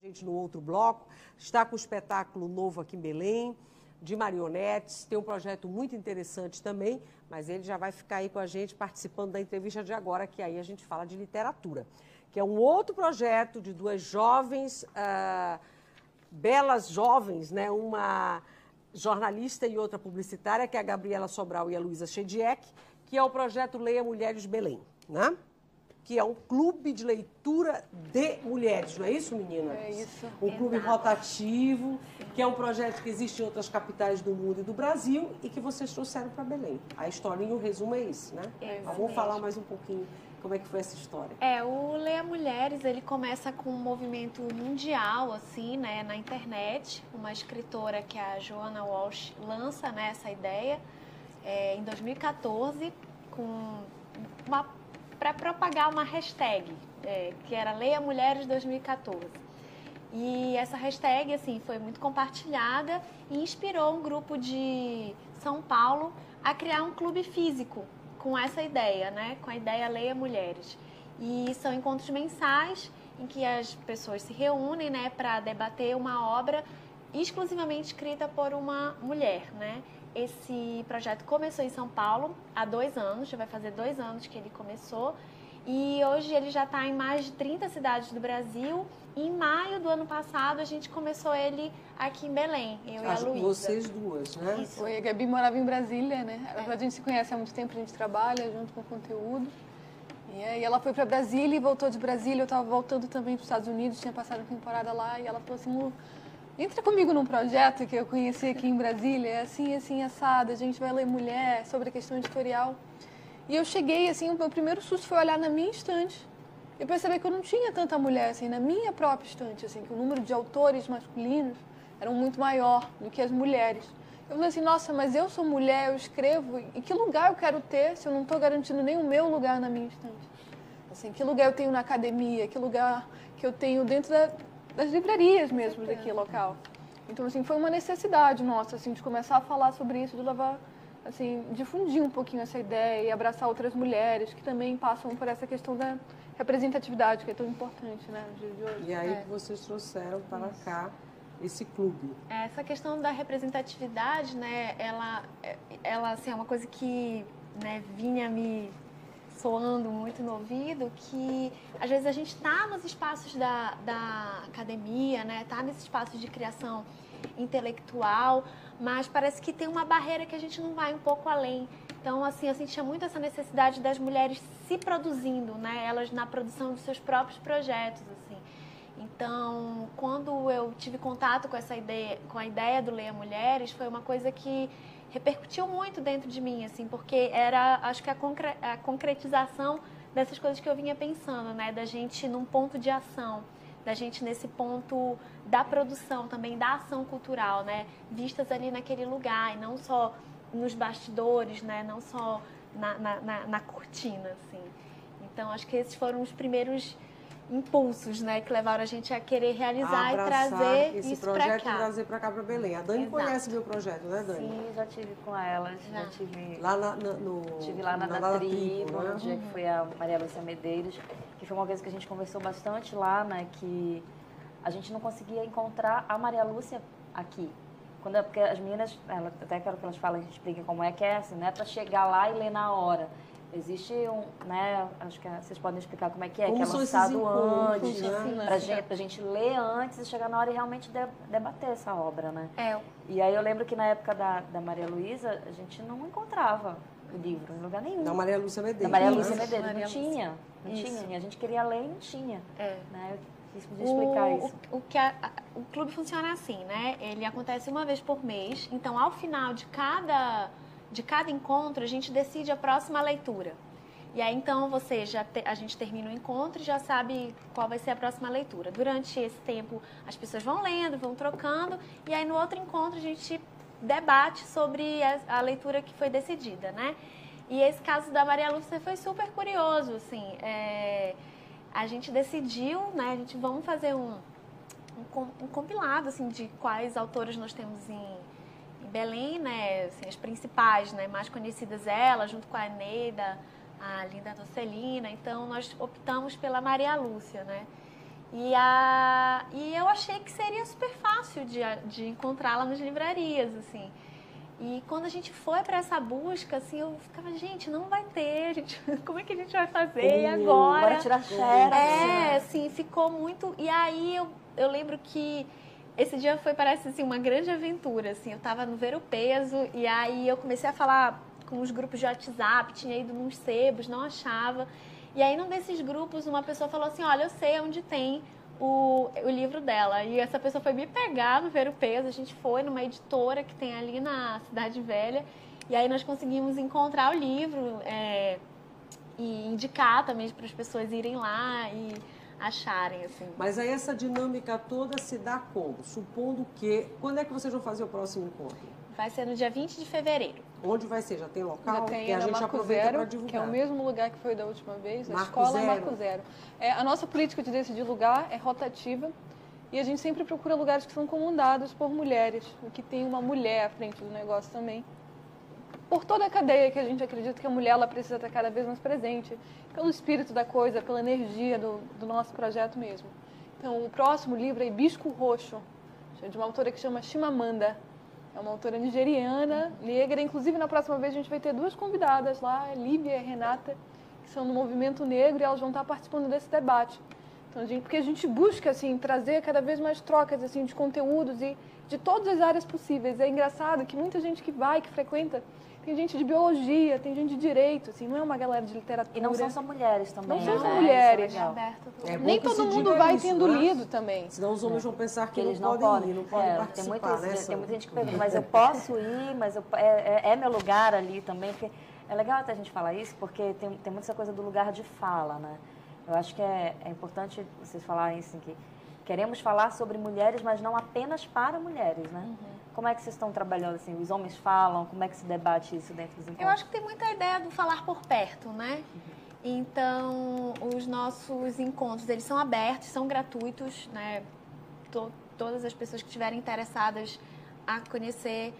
gente no outro bloco, está com um espetáculo novo aqui em Belém, de marionetes, tem um projeto muito interessante também, mas ele já vai ficar aí com a gente participando da entrevista de agora, que aí a gente fala de literatura, que é um outro projeto de duas jovens, belas jovens, né? Uma jornalista e outra publicitária, que é a Gabriela Sobral e a Luísa Chediek, que é o projeto Leia Mulheres Belém, né? Que é um clube de leitura de mulheres, não é isso, meninas? É isso. Um clube rotativo, que é um projeto que existe em outras capitais do mundo e do Brasil e que vocês trouxeram para Belém. A historinha, o resumo é esse, né? Mas vamos falar mais um pouquinho como é que foi essa história. O Leia Mulheres, ele começa com um movimento mundial, assim, né, na internet. Uma escritora, que é a Joanna Walsh, lança, né, essa ideia em 2014, para propagar uma hashtag, que era Leia Mulheres 2014. E essa hashtag, assim, foi muito compartilhada e inspirou um grupo de São Paulo a criar um clube físico com essa ideia, né? Com a ideia Leia Mulheres. E são encontros mensais em que as pessoas se reúnem, né, para debater uma obra exclusivamente escrita por uma mulher, né? Esse projeto começou em São Paulo há 2 anos, já vai fazer 2 anos que ele começou. E hoje ele já está em mais de 30 cidades do Brasil. E em maio do ano passado a gente começou ele aqui em Belém, eu e a Luísa. Vocês duas, né? Isso. A Gabi morava em Brasília, né? A gente se conhece há muito tempo, a gente trabalha junto com conteúdo. E aí ela foi para Brasília e voltou de Brasília. Eu estava voltando também para os Estados Unidos, tinha passado a temporada lá. E ela falou assim, Lu, entra comigo num projeto que eu conheci aqui em Brasília. É assim, assim, assado. A gente vai ler mulher sobre a questão editorial. E eu cheguei, assim, o meu primeiro susto foi olhar na minha estante e perceber que eu não tinha tanta mulher, assim, na minha própria estante, assim, que o número de autores masculinos era muito maior do que as mulheres. Eu falei assim, nossa, mas eu sou mulher, eu escrevo, e que lugar eu quero ter se eu não estou garantindo nem o meu lugar na minha estante? Assim, que lugar eu tenho na academia, que lugar que eu tenho dentro das livrarias mesmo daqui, local. Então, assim, foi uma necessidade nossa, assim, de começar a falar sobre isso, de levar, assim, difundir um pouquinho essa ideia e abraçar outras mulheres que também passam por essa questão da representatividade, que é tão importante, né, no dia de hoje. E aí que vocês trouxeram para cá esse clube. Essa questão da representatividade, né, ela assim, é uma coisa que, né, vinha me soando muito no ouvido, que às vezes a gente está nos espaços da academia, né, está nesses espaços de criação intelectual, mas parece que tem uma barreira que a gente não vai um pouco além. Então, assim, eu sentia muito essa necessidade das mulheres se produzindo, né, elas na produção dos seus próprios projetos, assim. Então, quando eu tive contato com essa ideia, com a ideia do Leia Mulheres, foi uma coisa que repercutiu muito dentro de mim, assim, porque era, acho que a concretização dessas coisas que eu vinha pensando, né, da gente num ponto de ação, da gente nesse ponto da produção também, da ação cultural, né, vistas ali naquele lugar e não só nos bastidores, né, não só na cortina, assim. Então, acho que esses foram os primeiros impulsos, né, que levaram a gente a querer realizar e trazer esse isso para projeto cá. E trazer para cá, para Belém. A Dani conhece meu projeto, né, Dani? Sim, já tive com elas, já tive lá tive lá na tribo, no dia que foi a Maria Lúcia Medeiros, que foi uma coisa que a gente conversou bastante lá, né, que a gente não conseguia encontrar a Maria Lúcia aqui. Porque as meninas, até quero que elas falem, a gente explique como é que é, assim, né, para chegar lá e ler na hora. Existe né, acho que vocês podem explicar como é que é lançado antes, né? Pra gente ler antes e chegar na hora e realmente debater essa obra, né? E aí eu lembro que na época da Maria Luísa, a gente não encontrava o livro em lugar nenhum. Da Maria Lúcia Medeiros. Da Maria Lúcia Medeiros, não tinha. E a gente queria ler e não tinha. Né? Vocês podiam explicar isso. O clube funciona assim, né? Ele acontece uma vez por mês, então ao final de cada encontro, a gente decide a próxima leitura. E aí, então, a gente termina o encontro e já sabe qual vai ser a próxima leitura. Durante esse tempo, as pessoas vão lendo, vão trocando, e aí no outro encontro a gente debate sobre a leitura que foi decidida, né? E esse caso da Maria Lúcia foi super curioso, assim. A gente decidiu, né? Vamos fazer um compilado, assim, de quais autores nós temos em Belém, né, assim, as principais, né, mais conhecidas junto com a Eneida, a Linda Docelina. Então, nós optamos pela Maria Lúcia, né? E eu achei que seria super fácil de encontrá-la nas livrarias, assim. E quando a gente foi para essa busca, assim, eu ficava, gente, não vai ter, gente, como é que a gente vai fazer agora? Bora tirar xerox. Assim, ficou muito... E aí eu lembro que esse dia parece assim, uma grande aventura, assim. Eu tava no Ver o Peso e aí eu comecei a falar com os grupos de WhatsApp, tinha ido nos sebos, não achava. E aí, num desses grupos, uma pessoa falou assim, olha, eu sei onde tem o livro dela. E essa pessoa foi me pegar no Ver o Peso. A gente foi numa editora que tem ali na Cidade Velha. E aí nós conseguimos encontrar o livro e indicar também para as pessoas irem lá e acharem, assim. Mas aí essa dinâmica toda se dá como? Supondo que... Quando é que vocês vão fazer o próximo encontro? Vai ser no dia 20 de fevereiro. Onde vai ser? Já tem local? Já tem, que a gente Marco aproveita Zero, para divulgar. que é o mesmo lugar que foi da última vez, a Marco escola Zero. Marco Zero. A nossa política de decidir lugar é rotativa e a gente sempre procura lugares que são comandados por mulheres, o que tem uma mulher à frente do negócio também. Por toda a cadeia que a gente acredita que a mulher ela precisa estar cada vez mais presente, pelo espírito da coisa, pela energia do nosso projeto mesmo. Então, o próximo livro é Hibisco Roxo, de uma autora que chama Chimamanda. É uma autora nigeriana, negra. Inclusive, na próxima vez, a gente vai ter 2 convidadas lá, Lívia e Renata, que são do movimento negro, e elas vão estar participando desse debate. Então, porque a gente busca, assim, trazer cada vez mais trocas, assim, de conteúdos e de todas as áreas possíveis. É engraçado que muita gente que frequenta, tem gente de biologia, tem gente de direito, assim, não é uma galera de literatura. E não são só mulheres também. Não são só né? mulheres. Nem todo mundo vai tendo lido também. Senão os homens vão pensar que eles não podem ir, não podem participar, tem muita gente que pergunta, mas eu posso ir, mas é meu lugar ali também, porque é legal até a gente falar isso, porque tem muita essa coisa do lugar de fala, né? Eu acho que é importante vocês falarem assim, que queremos falar sobre mulheres, mas não apenas para mulheres, né? Como é que vocês estão trabalhando, assim, os homens falam, como é que se debate isso dentro dos encontros? Eu acho que tem muita ideia do falar por perto, né? Então, os nossos encontros, eles são abertos, são gratuitos, né? Todas as pessoas que estiverem interessadas a conhecer,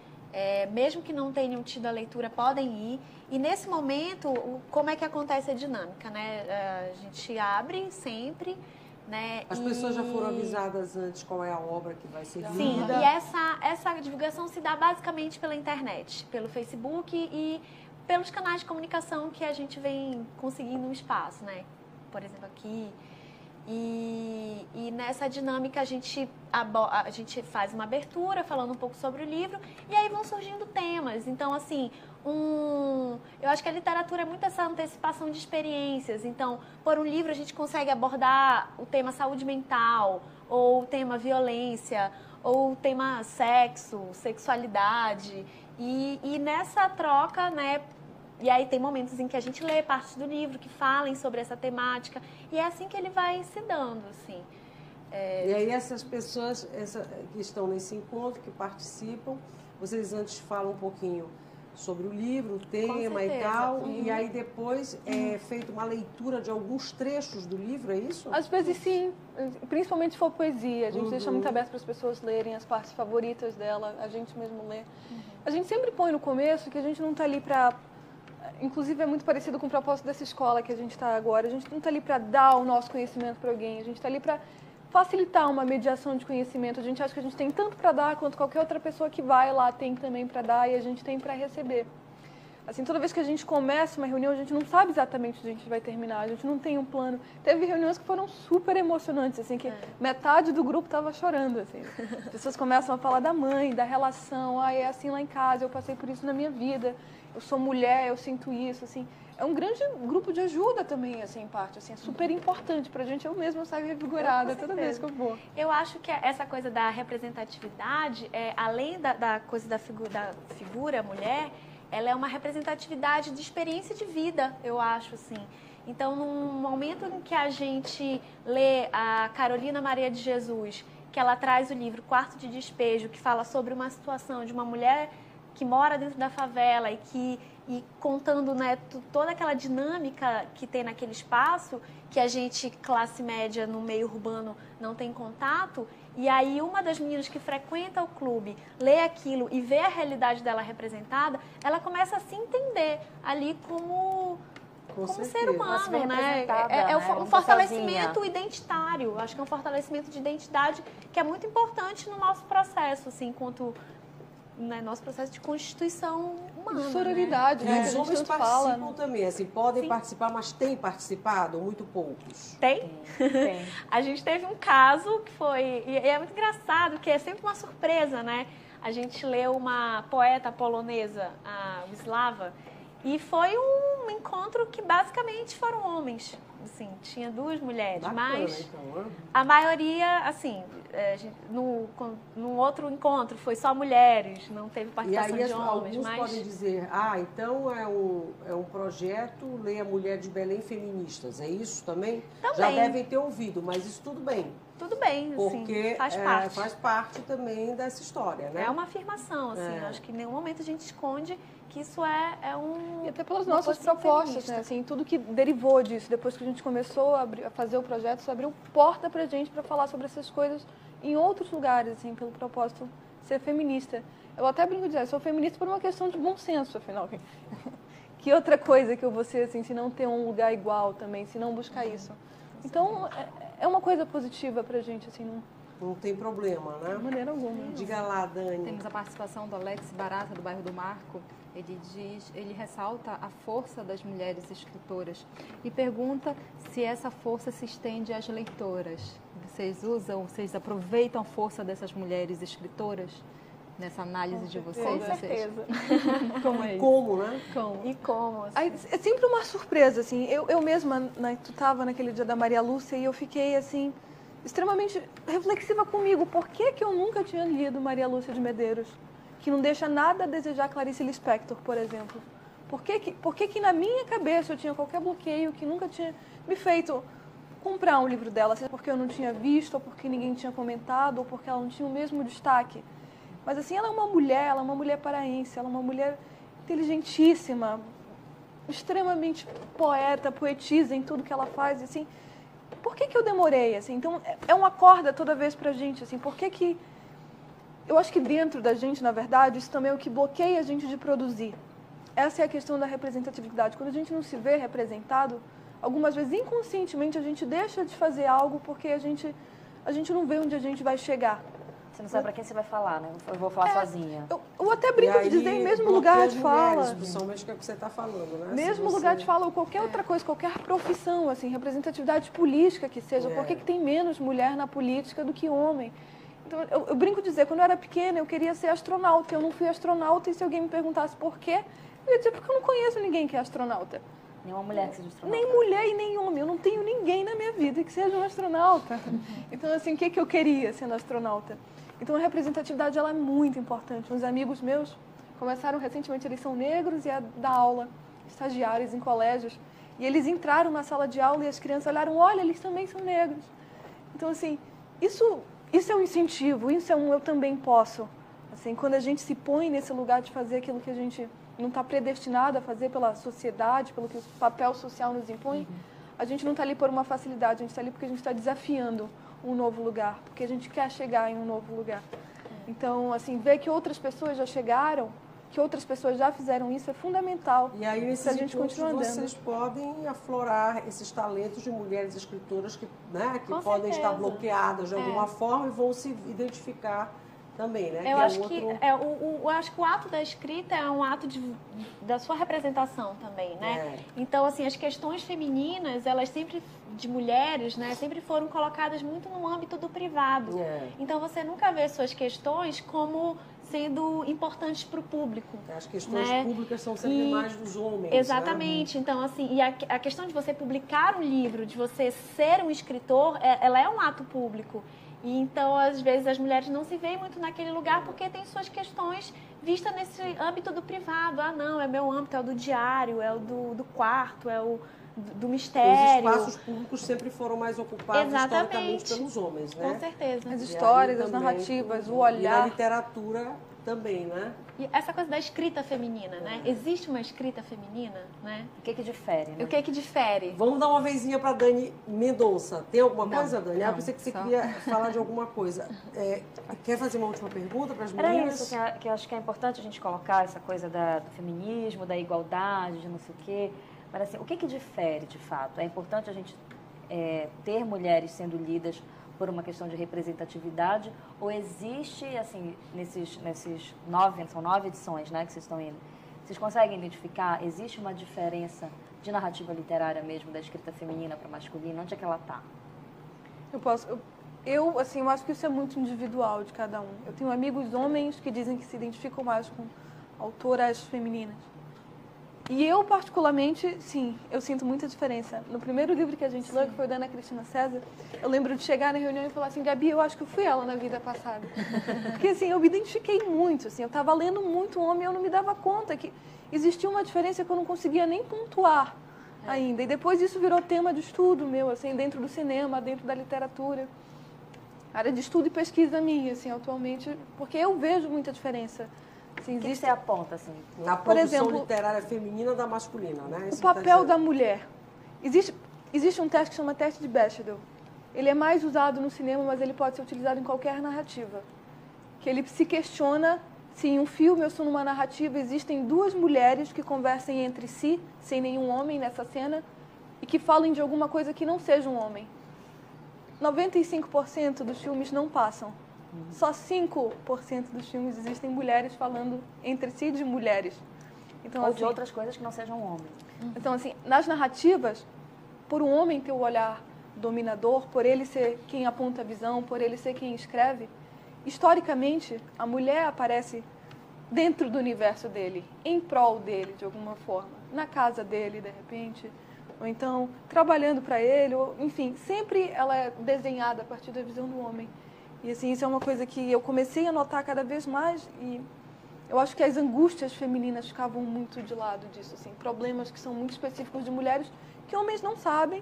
mesmo que não tenham tido a leitura, podem ir. E nesse momento, como é que acontece a dinâmica, né? A gente abre sempre, né? As pessoas já foram avisadas antes qual é a obra que vai ser lida? Sim, e essa divulgação se dá basicamente pela internet, pelo Facebook e pelos canais de comunicação que a gente vem conseguindo um espaço, né? Por exemplo, aqui. E nessa dinâmica a gente faz uma abertura falando um pouco sobre o livro e aí vão surgindo temas. Então, assim, eu acho que a literatura é muito essa antecipação de experiências. Então, por um livro a gente consegue abordar o tema saúde mental, ou o tema violência, ou o tema sexo, sexualidade. E nessa troca, né? E aí tem momentos em que a gente lê partes do livro que falem sobre essa temática. E é assim que ele vai se dando, assim. E aí essas pessoas que estão nesse encontro, que participam, vocês antes falam um pouquinho sobre o livro, o tema e tal, e aí depois é feita uma leitura de alguns trechos do livro, é isso? Às vezes sim, principalmente se for poesia. A gente deixa muito aberto para as pessoas lerem as partes favoritas dela, a gente mesmo lê. A gente sempre põe no começo que a gente não está ali para... Inclusive é muito parecido com o propósito dessa escola que a gente está agora. A gente não está ali para dar o nosso conhecimento para alguém, a gente está ali para facilitar uma mediação de conhecimento. A gente acha que a gente tem tanto para dar quanto qualquer outra pessoa que vai lá tem também para dar e a gente tem para receber. Assim, toda vez que a gente começa uma reunião, a gente não sabe exatamente onde a gente vai terminar, a gente não tem um plano. Teve reuniões que foram super emocionantes, assim, que metade do grupo estava chorando, assim. As pessoas começam a falar da mãe, da relação, é assim lá em casa, eu passei por isso na minha vida, eu sou mulher, eu sinto isso, assim. É um grande grupo de ajuda também, assim, em parte, assim, é super importante pra gente. Eu mesma saio revigorada toda vez que eu vou. Eu acho que essa coisa da representatividade, além da coisa da figura mulher, ela é uma representatividade de experiência de vida, eu acho, assim. Então, num momento em que a gente lê a Carolina Maria de Jesus, que ela traz o livro Quarto de Despejo, que fala sobre uma situação de uma mulher que mora dentro da favela e contando, né, toda aquela dinâmica que tem naquele espaço, que a gente, classe média, no meio urbano, não tem contato. E aí uma das meninas que frequenta o clube lê aquilo e vê a realidade dela representada, ela começa a se entender ali como Com como certeza. ser humano, se vê né? representada, É né? um Não fortalecimento sozinha. identitário. Acho que é um fortalecimento de identidade que é muito importante no nosso processo, assim, enquanto nosso processo de constituição humana. De sororidade, E né? Que a os gente homens tanto participam fala. também, assim, podem Sim. participar, mas têm participado, ou muito poucos. Tem? Tem. A gente teve um caso que foi... E é muito engraçado, que é sempre uma surpresa, né? A gente leu uma poeta polonesa, a Wisława, e foi um encontro que basicamente foram homens. Assim, tinha 2 mulheres, Bacana, mas então, né? a maioria, assim, no outro encontro foi só mulheres, não teve E participação aí de homens, alguns mas... podem dizer, então é um projeto Leia Mulher de Belém Feministas, é isso também? Também. Já devem ter ouvido, mas isso tudo bem, Tudo bem, porque assim, faz parte. também dessa história, né? É uma afirmação, assim, eu acho que em nenhum momento a gente esconde que isso é um... E até pelas uma nossas posição propostas, feminista. né? Assim, tudo que derivou disso. Depois que a gente começou a fazer o projeto, isso abriu porta pra gente para falar sobre essas coisas em outros lugares, assim, pelo propósito ser feminista. Eu até brinco de dizer, eu sou feminista por uma questão de bom senso, afinal. Que outra coisa que eu vou ser, assim, se não ter um lugar igual também, se não buscar isso. Então, é uma coisa positiva pra gente, assim, Não tem problema, né? de maneira alguma. Diga lá, Dani. Temos a participação do Alex Barata, do bairro do Marco. Ele ressalta a força das mulheres escritoras e pergunta se essa força se estende às leitoras. Vocês aproveitam a força dessas mulheres escritoras nessa análise de vocês? Com certeza. Como é isso? Como, né? Como? E como, assim? Aí, é sempre uma surpresa, assim. Eu mesma, tu estava naquele dia da Maria Lúcia e eu fiquei, assim, extremamente reflexiva comigo. Por que eu nunca tinha lido Maria Lúcia de Medeiros? Que não deixa nada a desejar Clarice Lispector, por exemplo. Por que na minha cabeça eu tinha qualquer bloqueio que nunca tinha me feito comprar um livro dela, seja porque eu não tinha visto, ou porque ninguém tinha comentado, ou porque ela não tinha o mesmo destaque. Mas, assim, ela é uma mulher paraense, ela é uma mulher inteligentíssima, extremamente poeta, poetisa em tudo que ela faz, assim. Por que eu demorei, assim? Então, é uma corda toda vez pra gente, assim. Por que eu acho que dentro da gente, na verdade, isso também é o que bloqueia a gente de produzir. Essa é a questão da representatividade. Quando a gente não se vê representado, algumas vezes, inconscientemente, a gente deixa de fazer algo porque a gente não vê onde a gente vai chegar. Você não sabe para quem você vai falar, né? Eu vou falar sozinha. Eu até brinco de dizer, em mesmo lugar de fala. Principalmente que é o que você está falando, né? Mesmo lugar de fala ou qualquer outra coisa, qualquer profissão, assim, representatividade política que seja. Por que tem menos mulher na política do que homem? Então, eu brinco de dizer, quando eu era pequena, eu queria ser astronauta. Eu não fui astronauta e se alguém me perguntasse por quê, eu ia dizer, porque eu não conheço ninguém que é astronauta. Nenhuma mulher que seja astronauta. Nem mulher e nem homem. Eu não tenho ninguém na minha vida que seja um astronauta. Então, assim, o que eu queria sendo astronauta? Então, a representatividade, ela é muito importante. Uns amigos meus começaram recentemente, eles são negros e a dar aula, estagiários em colégios. E eles entraram na sala de aula e as crianças olharam, olha, eles também são negros. Então, assim, isso é um incentivo, isso é um eu também posso. Assim, quando a gente se põe nesse lugar de fazer aquilo que a gente não está predestinado a fazer pela sociedade, pelo que o papel social nos impõe, a gente não está ali por uma facilidade, a gente está ali porque a gente está desafiando um novo lugar, porque a gente quer chegar em um novo lugar. Então, assim, ver que outras pessoas já chegaram, que outras pessoas já fizeram isso é fundamental. E aí, nesses a gente continua andando. vocês podem aflorar esses talentos de mulheres escritoras que, né, que Com podem certeza. estar bloqueadas de alguma forma e vão se identificar também, né? Eu que acho é outro... eu acho que o ato da escrita é um ato da sua representação também, né? Então, assim, as questões femininas, elas sempre, de mulheres, né, sempre foram colocadas muito no âmbito do privado. Então, você nunca vê suas questões como sendo importantes para o público. As questões né? públicas são sempre mais dos homens. Exatamente. Né? Então, assim, e a questão de você publicar um livro, de você ser um escritor, ela é um ato público. E então, às vezes, as mulheres não se veem muito naquele lugar porque tem suas questões vistas nesse âmbito do privado. Ah, não, é meu âmbito, é o do diário, é o do quarto, é o do mistério. Os espaços públicos sempre foram mais ocupados historicamente pelos homens, né? Com certeza. As histórias, as narrativas, o olhar. E a literatura também, né? E essa coisa da escrita feminina, né? Existe uma escrita feminina, né? O que difere, né? O que difere? Vamos dar uma vezinha para Dani Mendonça. Tem alguma coisa, Dani? Eu pensei que você queria falar de alguma coisa. Quer fazer uma última pergunta para as meninas? Era isso que eu acho que é importante a gente colocar essa coisa do feminismo, da igualdade, de não sei o quê. Mas assim, o que difere de fato? É importante a gente ter mulheres sendo lidas por uma questão de representatividade, ou existe, assim, são 9 edições, né, que vocês estão indo, vocês conseguem identificar, existe uma diferença de narrativa literária mesmo, da escrita feminina para masculina? Onde é que ela está? Eu acho que isso é muito individual de cada um. Eu tenho amigos homens que dizem que se identificam mais com autoras femininas. E eu, particularmente, sim, eu sinto muita diferença. No primeiro livro que a gente leu, que foi da Ana Cristina César, eu lembro de chegar na reunião e falar assim, Gabi, eu acho que eu fui ela na vida passada. Porque, assim, eu me identifiquei muito, assim, eu estava lendo muito homem e eu não me dava conta que existia uma diferença que eu não conseguia nem pontuar ainda. E depois isso virou tema de estudo meu, assim, dentro do cinema, dentro da literatura. Área de estudo e pesquisa minha, assim, atualmente, porque eu vejo muita diferença. Assim, o que você aponta, assim? Na produção literária feminina da masculina, né? O papel da mulher. Existe um teste que chama teste de Bechdel. Ele é mais usado no cinema, mas ele pode ser utilizado em qualquer narrativa. Que ele se questiona se em um filme ou se numa narrativa existem 2 mulheres que conversem entre si, sem nenhum homem nessa cena, e que falem de alguma coisa que não seja um homem. 95% dos filmes não passam. Só 5% dos filmes existem mulheres falando entre si de mulheres. Então, ou de outras coisas que não sejam homens. Então, assim, nas narrativas, por um homem ter o olhar dominador, por ele ser quem aponta a visão, por ele ser quem escreve, historicamente, a mulher aparece dentro do universo dele, em prol dele, de alguma forma. Na casa dele, de repente, ou então trabalhando para ele, ou, enfim, sempre ela é desenhada a partir da visão do homem. E assim, isso é uma coisa que eu comecei a notar cada vez mais e eu acho que as angústias femininas ficavam muito de lado disso, assim, problemas que são muito específicos de mulheres que homens não sabem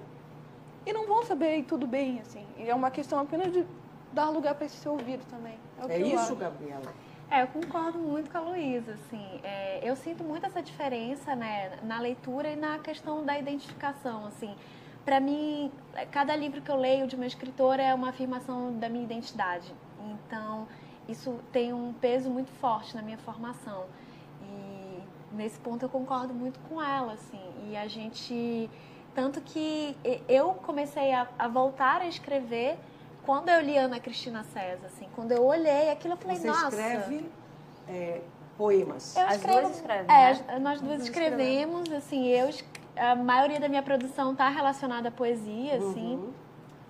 e não vão saber e tudo bem, assim. E é uma questão apenas de dar lugar para isso ser ouvido também. É isso, Gabriela? Eu concordo muito com a Luísa, assim, eu sinto muito essa diferença, né, na leitura e na questão da identificação, assim. Para mim, cada livro que eu leio de uma escritora é uma afirmação da minha identidade. Então, isso tem um peso muito forte na minha formação. E nesse ponto eu concordo muito com ela, assim. E a gente... Tanto que eu comecei a voltar a escrever quando eu li Ana Cristina César, assim. Quando eu olhei aquilo, eu falei, nossa... Você escreve poemas? As duas escrevem, né? Nós duas escrevemos, assim, a maioria da minha produção está relacionada à poesia, assim,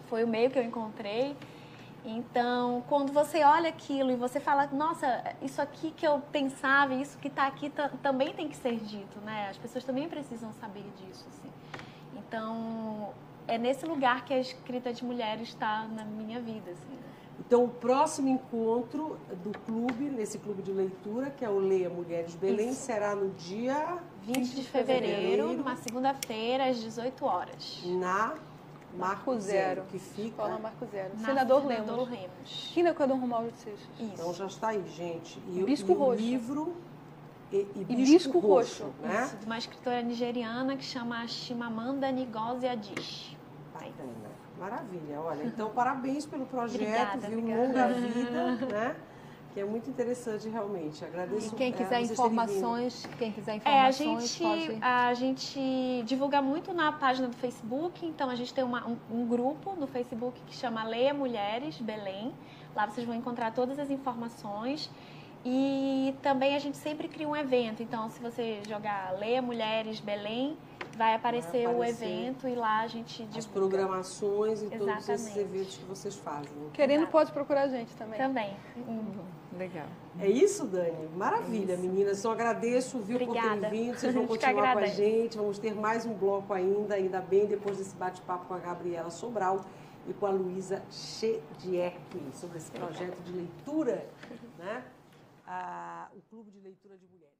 foi o meio que eu encontrei. Então, quando você olha aquilo e você fala, nossa, isso aqui que eu pensava, isso que está aqui também tem que ser dito, né? As pessoas também precisam saber disso, assim. Então, é nesse lugar que a escrita de mulheres está na minha vida, assim, né? Então, o próximo encontro do clube, nesse clube de leitura, que é o Leia Mulheres Belém, será no dia 20 de fevereiro, numa segunda-feira, às 18 horas. Na Marco Zero, que fica... Escola Marco Zero. Senador Lemos. Esquina com a Dom Romualdo de Seixas. Isso. Então, já está aí, gente. E Hibisco Roxo. O livro... Hibisco Roxo. Né? Isso, de uma escritora nigeriana que chama Chimamanda Ngozi Adichie. Maravilha, olha, então parabéns pelo projeto, Obrigada, viu? obrigada. Longa vida, né? Que é muito interessante realmente. Agradeço. E quem quiser informações, pode... A gente divulga muito na página do Facebook, então a gente tem um grupo no Facebook que chama Leia Mulheres Belém. Lá vocês vão encontrar todas as informações. E também a gente sempre cria um evento, então se você jogar Leia Mulheres Belém, vai aparecer o evento e lá a gente divulga. As programações e Exatamente. todos esses eventos que vocês fazem. Querendo, pode procurar a gente também. Também. Legal. É isso, Dani? Maravilha, meninas. Eu agradeço, viu, Obrigada. por terem vindo. Vocês vão continuar com a gente. Vamos ter mais um bloco ainda bem, depois desse bate-papo com a Gabriela Sobral e com a Luísa Chedierck sobre esse projeto de leitura, né? O Clube de Leitura de Mulheres.